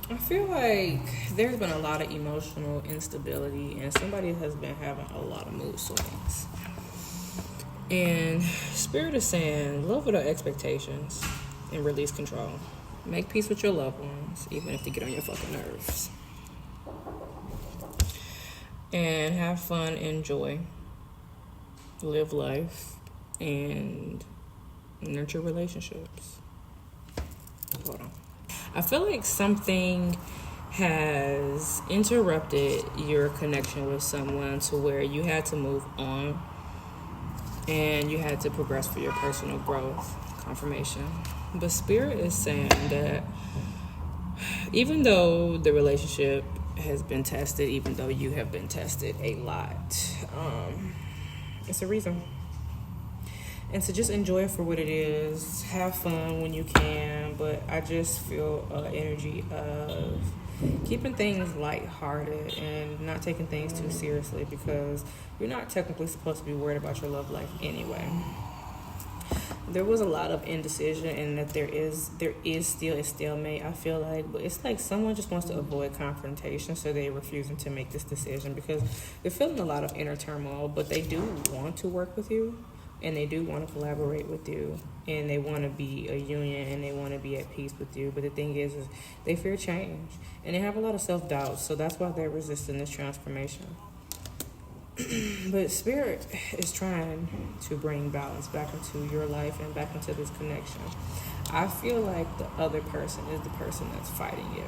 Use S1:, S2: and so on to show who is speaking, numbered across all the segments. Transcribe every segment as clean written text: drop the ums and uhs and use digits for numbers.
S1: I feel like there's been a lot of emotional instability, and somebody has been having a lot of mood swings. And Spirit is saying, love without expectations and release control. Make peace with your loved ones, even if they get on your fucking nerves. And have fun, enjoy, live life, and nurture relationships. Hold on. I feel like something has interrupted your connection with someone to where you had to move on and you had to progress for your personal growth. Confirmation. But Spirit is saying that even though the relationship has been tested, even though you have been tested a lot, it's a reason. And to just enjoy it for what it is. Have fun when you can, but I just feel energy of keeping things lighthearted and not taking things too seriously, because you're not technically supposed to be worried about your love life anyway. There was a lot of indecision, and that there is still a stalemate, I feel like, but it's like someone just wants to avoid confrontation, so they're refusing to make this decision because they're feeling a lot of inner turmoil, but they do want to work with you. And they do want to collaborate with you, and they want to be a union, and they want to be at peace with you. But the thing is they fear change, and they have a lot of self-doubt, so that's why they're resisting this transformation. But Spirit is trying to bring balance back into your life and back into this connection. I feel like the other person is the person that's fighting you.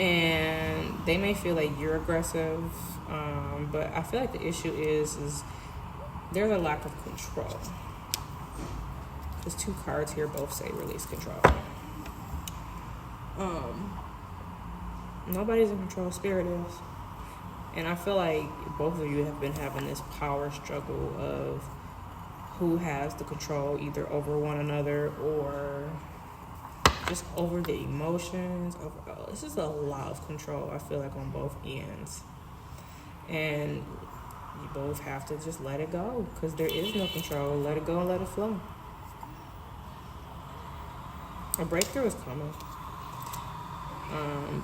S1: And they may feel like you're aggressive, but I feel like the issue is there's a lack of control. There's two cards here, both say release control. Nobody's in control, Spirit is. And I feel like both of you have been having this power struggle of who has the control, either over one another or just over the emotions. This is a lot of control, I feel like, on both ends. And you both have to just let it go, because there is no control. Let it go and let it flow. A breakthrough is coming.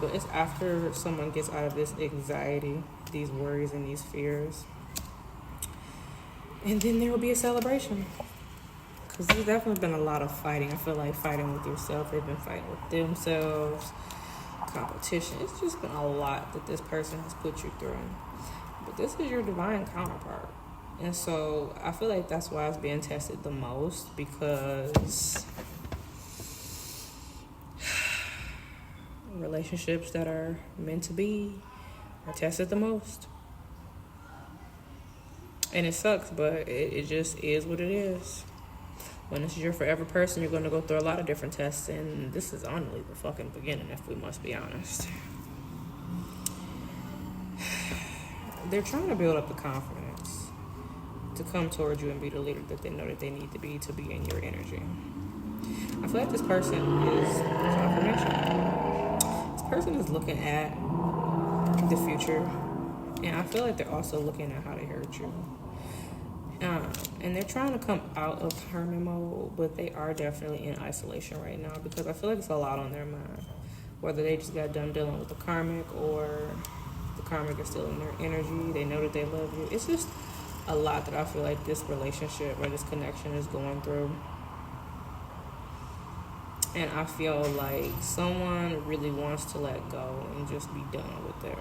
S1: But it's after someone gets out of this anxiety, these worries, and these fears. And then there will be a celebration. Because there's definitely been a lot of fighting. I feel like fighting with yourself. They've been fighting with themselves. Competition. It's just been a lot that this person has put you through. But this is your divine counterpart. And so I feel like that's why it's being tested the most, because relationships that are meant to be are tested the most. And it sucks, but it just is what it is. When this is your forever person, you're going to go through a lot of different tests, and this is only the fucking beginning, if we must be honest. They're trying to build up the confidence to come towards you and be the leader that they know that they need to be in your energy. I feel like this person is confirmation. This person is looking at the future, and I feel like they're also looking at how to hurt you. And they're trying to come out of hermit mode, but they are definitely in isolation right now, because I feel like it's a lot on their mind. Whether they just got done dealing with the karmic, or the karmic is still in their energy. They know that they love you. It's just a lot that I feel like this relationship or this connection is going through. And I feel like someone really wants to let go and just be done with it.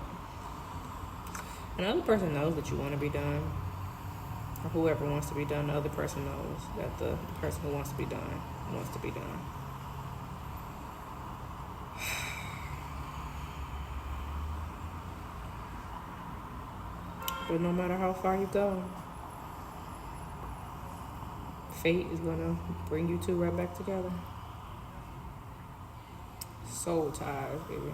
S1: Another person knows that you want to be done. Or whoever wants to be done, the other person knows that the person who wants to be done wants to be done. But no matter how far you go, fate is going to bring you two right back together. Soul ties, baby.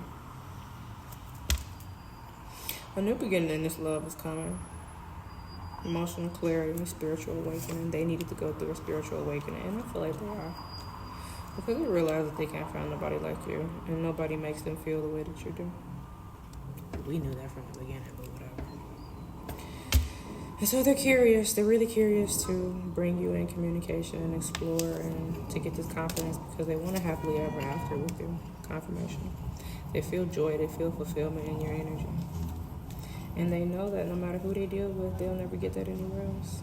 S1: A new beginning in this love is coming. Emotional clarity, spiritual awakening. They needed to go through a spiritual awakening, and I feel like they are. Because they realize that they can't find nobody like you, and nobody makes them feel the way that you do. We knew that from the beginning, but whatever. And so they're curious. They're really curious to bring you in communication and explore and to get this confidence because they want to happily ever after with you. Confirmation. They feel joy. They feel fulfillment in your energy. And they know that no matter who they deal with, they'll never get that anywhere else.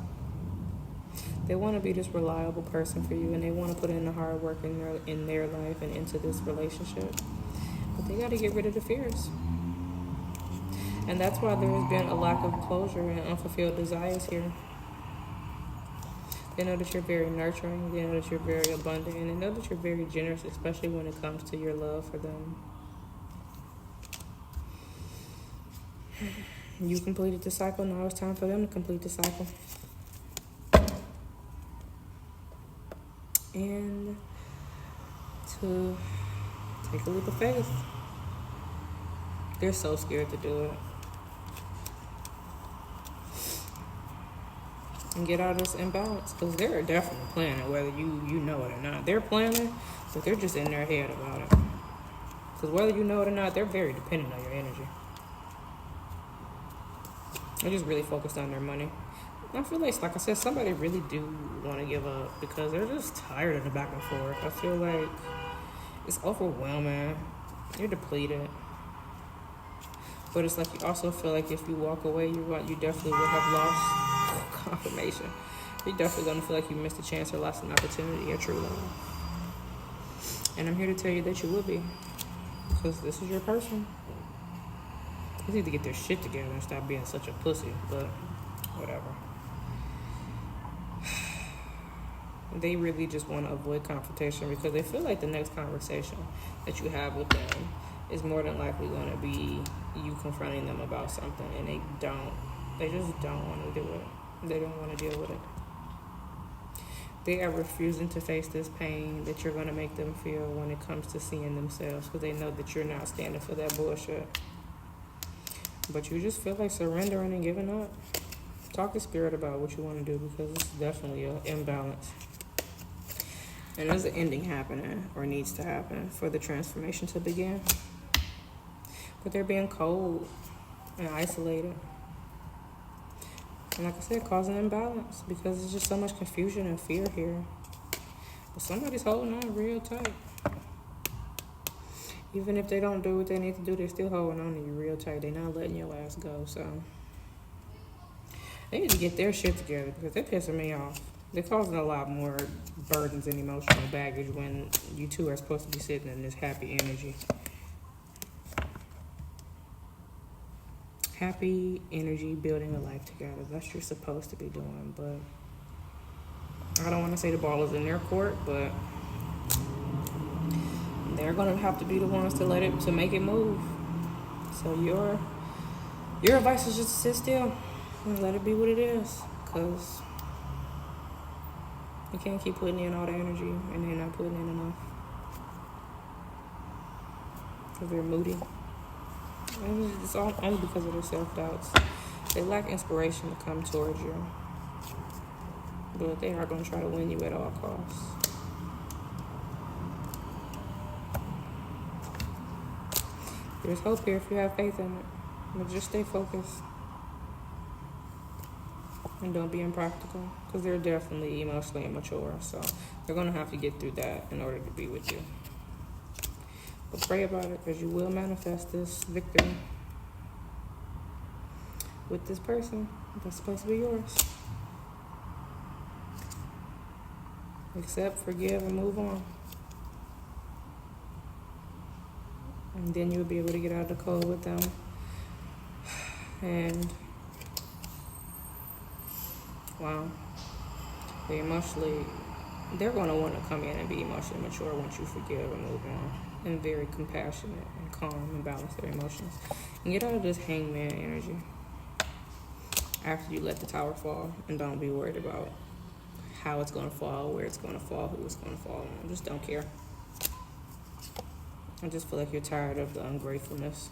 S1: They want to be this reliable person for you, and they want to put in the hard work in their life and into this relationship. But they got to get rid of the fears. And that's why there has been a lack of closure and unfulfilled desires here. They know that you're very nurturing. They know that you're very abundant. And they know that you're very generous, especially when it comes to your love for them. You completed the cycle. Now it's time for them to complete the cycle. And to take a leap of faith. They're so scared to do it. And get out of this imbalance. Because they're definitely planning, whether you know it or not. They're planning, but they're just in their head about it. Because whether you know it or not, they're very dependent on your energy. They're just really focused on their money. I feel like I said, somebody really do want to give up because they're just tired of the back and forth. I feel like it's overwhelming. You're depleted. But it's like you also feel like if you walk away, you definitely would have lost confirmation. You're definitely going to feel like you missed a chance or lost an opportunity or true love. And I'm here to tell you that you will be. Because this is your person. They need to get their shit together and stop being such a pussy. But whatever. They really just want to avoid confrontation because they feel like the next conversation that you have with them is more than likely going to be you confronting them about something, and they just don't want to do it. They don't want to deal with it. They are refusing to face this pain that you're going to make them feel when it comes to seeing themselves because they know that you're not standing for that bullshit. But you just feel like surrendering and giving up. Talk to spirit about what you want to do because it's definitely an imbalance. And there's an ending happening or needs to happen for the transformation to begin. But they're being cold and isolated. And like I said, causing imbalance because there's just so much confusion and fear here. But somebody's holding on real tight. Even if they don't do what they need to do, they're still holding on to you real tight. They're not letting your ass go. So they need to get their shit together because they're pissing me off. They're causing a lot more burdens and emotional baggage when you two are supposed to be sitting in this happy energy. Happy energy, building a life together. That's what you're supposed to be doing. But I don't want to say the ball is in their court, but they're going to have to be the ones to make it move. So your advice is just to sit still and let it be what it is. Because you can't keep putting in all the energy and they're not putting in enough. Because they're moody. And it's all only because of their self-doubts. They lack inspiration to come towards you. But they are going to try to win you at all costs. There's hope here if you have faith in it. But just stay focused. And don't be impractical. Because they're definitely emotionally immature. So they're going to have to get through that in order to be with you. But pray about it because you will manifest this victory with this person that's supposed to be yours. Accept, forgive, and move on. And then you'll be able to get out of the cold with them. And wow, they're going to want to come in and be emotionally mature once you forgive and move on. And very compassionate and calm and balance their emotions. And get out of this hangman energy after you let the tower fall. And don't be worried about how it's going to fall, where it's going to fall, who it's going to fall on. Just don't care. I just feel like you're tired of the ungratefulness.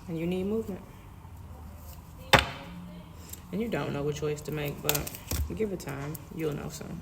S1: And you need movement. And you don't know what choice to make, but give it time. You'll know soon.